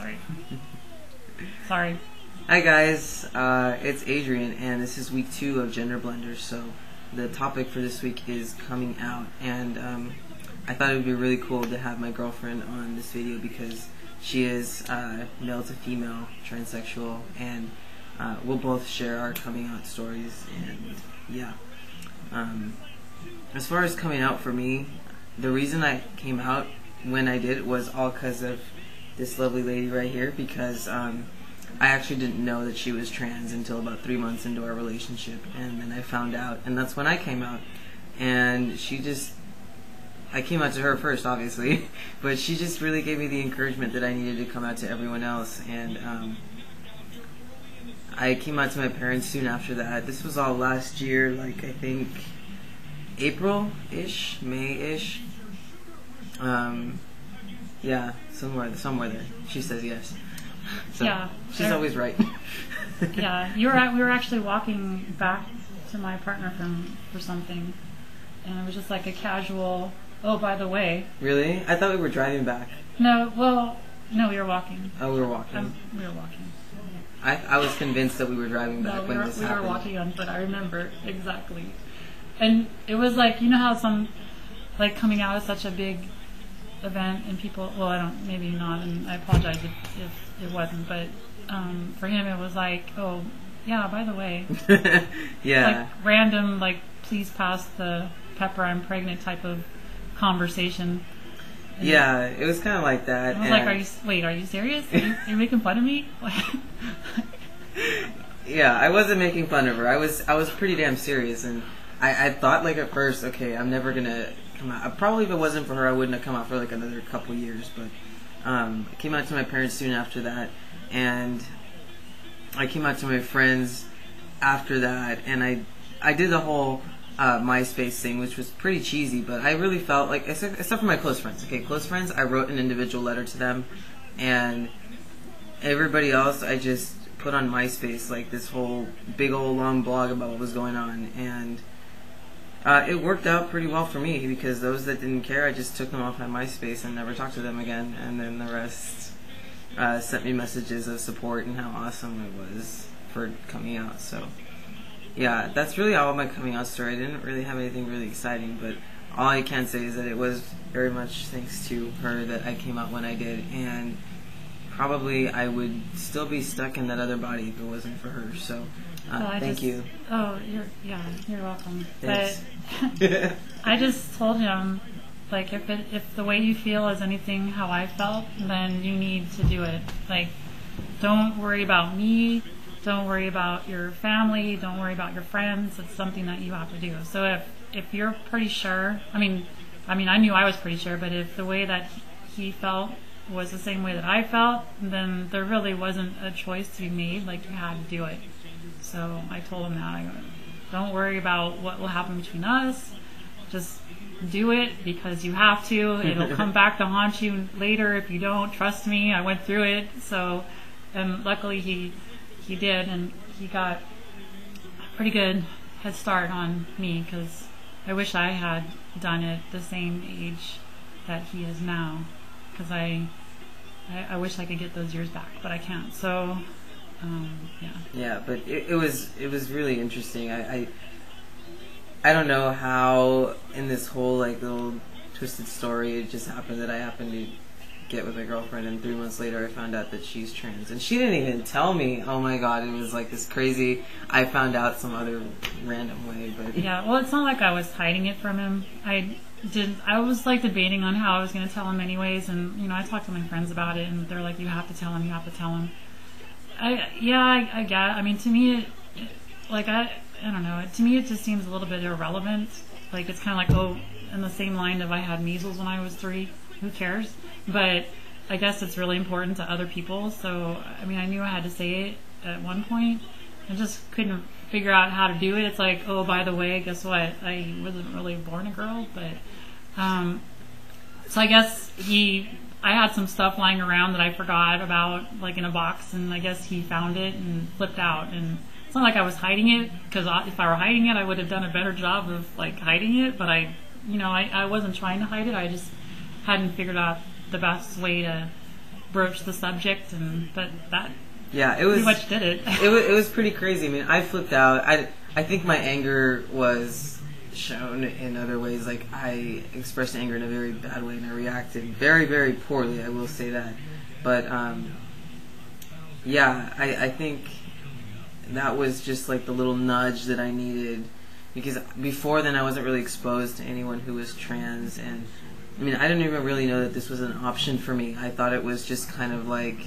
Sorry. Sorry. Hi guys, it's Adrian, and this is week 2 of Gender Blenders. So the topic for this week is coming out, and I thought it would be really cool to have my girlfriend on this video because she is male to female, transsexual, and we'll both share our coming out stories. And yeah, as far as coming out for me, the reason I came out when I did was all because of this lovely lady right here, because I actually didn't know that she was trans until about 3 months into our relationship, and then I found out, and that's when I came out. And I came out to her first, obviously, but she just really gave me the encouragement that I needed to come out to everyone else. And I came out to my parents soon after that. This was all last year, like I think April-ish, May-ish. Yeah, somewhere there. She says yes. So Yeah. she's always right. Yeah, we were actually walking back to my apartment for something, and it was just like a casual, oh, by the way. Really? I thought we were driving back. No, we were walking. Oh, we were walking. We were walking. I was convinced that we were driving back when this happened. We were walking on foot, I remember exactly. And it was like, you know how like coming out is such a big event, and people, well, maybe not, and I apologize if it wasn't, but for him it was like, oh, yeah, by the way. Yeah. Like random, like, please pass the pepper, I'm pregnant type of conversation. And yeah, it was kind of like that. I was like, are you serious? Are you making fun of me? Yeah, I wasn't making fun of her. I was pretty damn serious, and I thought, like, at first, okay, I'm never gonna come out. Probably if it wasn't for her, I wouldn't have come out for like another couple years. But I came out to my parents soon after that, and I came out to my friends after that, and I did the whole MySpace thing, which was pretty cheesy, but I really felt like, except for my close friends. Okay, close friends, I wrote an individual letter to them, and everybody else, I just put on MySpace like this whole big old long blog about what was going on, and it worked out pretty well for me, because those that didn't care, I just took them off my MySpace and never talked to them again, and then the rest sent me messages of support and how awesome it was for coming out. So yeah, that's really all my coming out story. I didn't really have anything really exciting, but all I can say is that it was very much thanks to her that I came out when I did, and probably I would still be stuck in that other body if it wasn't for her. So thank you. Oh, you're welcome. Thanks. But I just told him, like, if the way you feel is anything how I felt, then you need to do it. Like, don't worry about me. Don't worry about your family. Don't worry about your friends. It's something that you have to do. So if you're pretty sure, I mean, I knew I was pretty sure, but if the way that he felt was the same way that I felt, then there really wasn't a choice to be made. Like, you had to do it. So I told him that. I go, don't worry about what will happen between us. Just do it because you have to. It'll come back to haunt you later if you don't. Trust me, I went through it. So, and luckily he did, and he got a pretty good head start on me, because I wish I had done it the same age that he is now, because I wish I could get those years back, but I can't. So yeah. Yeah, but it was really interesting. I don't know how in this whole like little twisted story it just happened that I happened to get with my girlfriend, and 3 months later I found out that she's trans, and she didn't even tell me. Oh my god, it was like this crazy, I found out some other random way. But yeah, well, it's not like I was hiding it from him. I was like debating on how I was going to tell him anyways, and I talked to my friends about it, and they're like, you have to tell him. I get. I mean, to me, I don't know. To me, it just seems a little bit irrelevant. Like, it's kind of like, oh, in the same line of I had measles when I was 3. Who cares? But I guess it's really important to other people. So, I mean, I knew I had to say it at one point. I just couldn't figure out how to do it. It's like, oh, by the way, guess what? I wasn't really born a girl, but so I guess I had some stuff lying around that I forgot about, like in a box, and I guess he found it and flipped out. And it's not like I was hiding it, because if I were hiding it, I would have done a better job of like hiding it. But I wasn't trying to hide it. I just hadn't figured out the best way to broach the subject, but that Yeah, it pretty was. much did it. It was pretty crazy. I mean, I flipped out. I think my anger was shown in other ways. Like, I expressed anger in a very bad way, and I reacted very, very poorly. I will say that. But yeah, I think that was just like the little nudge that I needed, because before then I wasn't really exposed to anyone who was trans, and I mean, I didn't even really know that this was an option for me. I thought it was just kind of like,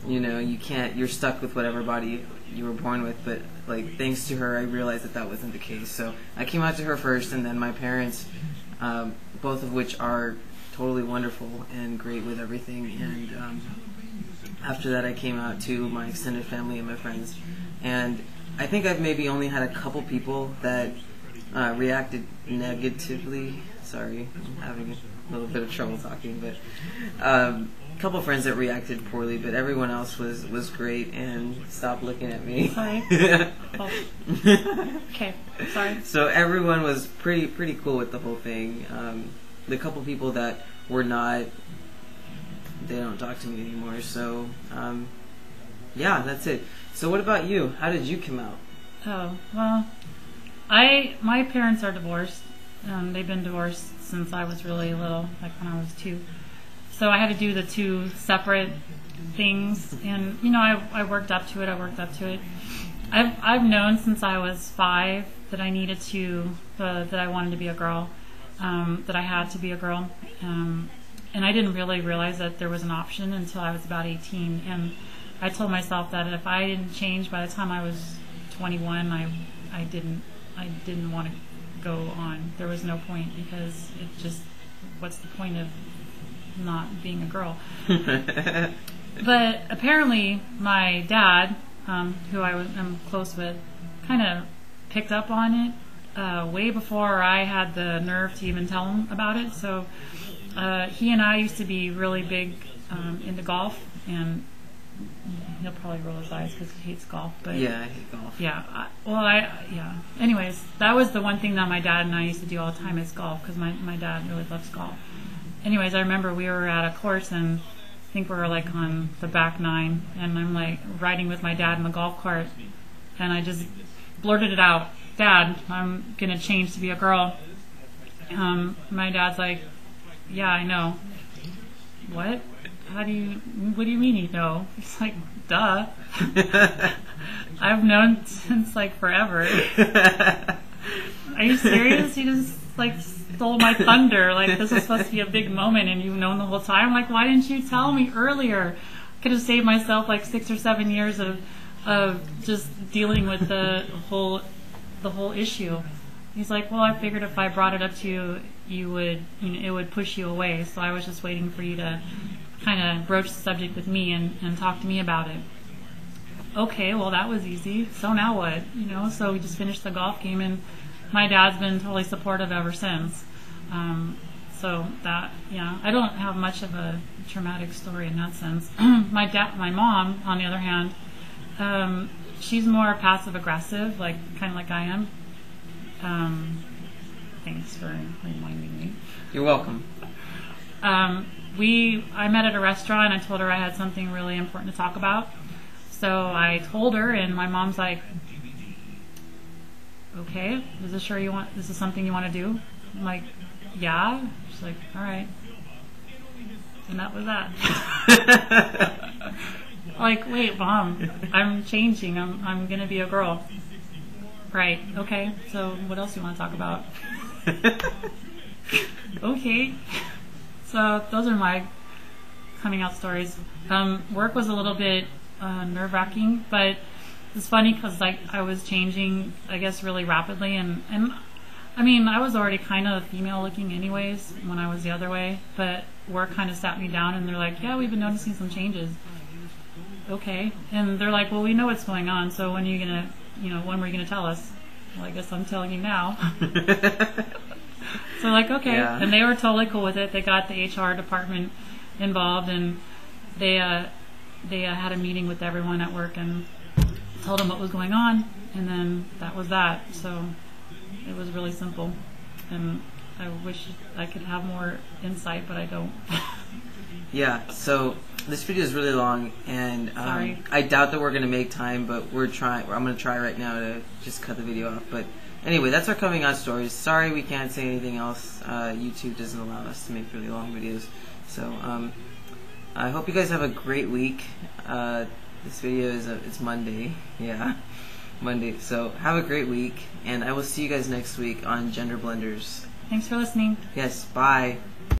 you're stuck with whatever body you were born with, but like, thanks to her, I realized that that wasn't the case. So I came out to her first, and then my parents, both of which are totally wonderful and great with everything, and after that I came out to my extended family and my friends. And I think I've maybe only had a couple people that reacted negatively. Sorry, I'm having a little bit of trouble talking, but a couple friends that reacted poorly, but everyone else was great and stopped looking at me. Sorry. Oh. Okay, sorry. So everyone was pretty cool with the whole thing. The couple people that were not, they don't talk to me anymore. So yeah, that's it. So what about you? How did you come out? Oh, well, my parents are divorced. They've been divorced since I was really little, like when I was 2. So I had to do the 2 separate things, and I worked up to it. I've known since I was 5 that I needed to, that I wanted to be a girl, that I had to be a girl, and I didn't really realize that there was an option until I was about 18. And I told myself that if I didn't change by the time I was 21, I didn't want to go on. There was no point, because it just, what's the point of not being a girl? But apparently my dad, who I'm close with, kind of picked up on it way before I had the nerve to even tell him about it. So he and I used to be really big into golf, and he'll probably roll his eyes because he hates golf. But Yeah, I hate golf. yeah, yeah. Anyways, that was the one thing that my dad and I used to do all the time, is golf, because my dad really loves golf. Anyways, I remember we were at a course, and I think we were like on the back 9, and I'm like riding with my dad in the golf cart, and I just blurted it out, "Dad, I'm gonna change to be a girl." My dad's like, "Yeah, I know." "What? What do you mean you know?" It's like, duh. I've known since like forever. Are you serious? You just like stole my thunder. Like, this was supposed to be a big moment, and you've known the whole time. Like, why didn't you tell me earlier? Could have saved myself like 6 or 7 years of just dealing with the whole issue. He's like, "Well, I figured if I brought it up to you, it would push you away. So I was just waiting for you to kind of broach the subject with me and talk to me about it." Okay, well, that was easy. So now what? So we just finished the golf game, and my dad's been totally supportive ever since. So that, yeah, I don't have much of a traumatic story in that sense. My mom, on the other hand, she's more passive aggressive, like kind of like I am. Thanks for reminding me. You're welcome. I met at a restaurant. I told her I had something really important to talk about. So I told her, and my mom's like, "Okay, is this something you want to do?" I'm like, "Yeah." She's like, "All right." And that was that. Like, wait, Mom, I'm changing. I'm gonna be a girl. Right, okay, so what else do you want to talk about? Okay. So those are my coming out stories. Work was a little bit nerve-wracking, but it's funny because I was changing, I guess, really rapidly, and I mean, I was already kind of female-looking anyways when I was the other way, but work kind of sat me down, and they're like, "Yeah, we've been noticing some changes." Okay, and they're like, "Well, we know what's going on, so when were you gonna tell us?" Well, I guess I'm telling you now. So like, okay, yeah. And they were totally cool with it. They got the HR department involved, and they had a meeting with everyone at work and told them what was going on, and then that was that. So it was really simple, and I wish I could have more insight, but I don't. Yeah, so this video is really long, and Sorry. I doubt that we're gonna make time, but we're trying. I'm gonna try right now to just cut the video off. But anyway, that's our coming out stories. Sorry, we can't say anything else. YouTube doesn't allow us to make really long videos. So I hope you guys have a great week. This video is it's Monday. Yeah, Monday. So have a great week, and I will see you guys next week on Gender Blenders. Thanks for listening. Yes, bye.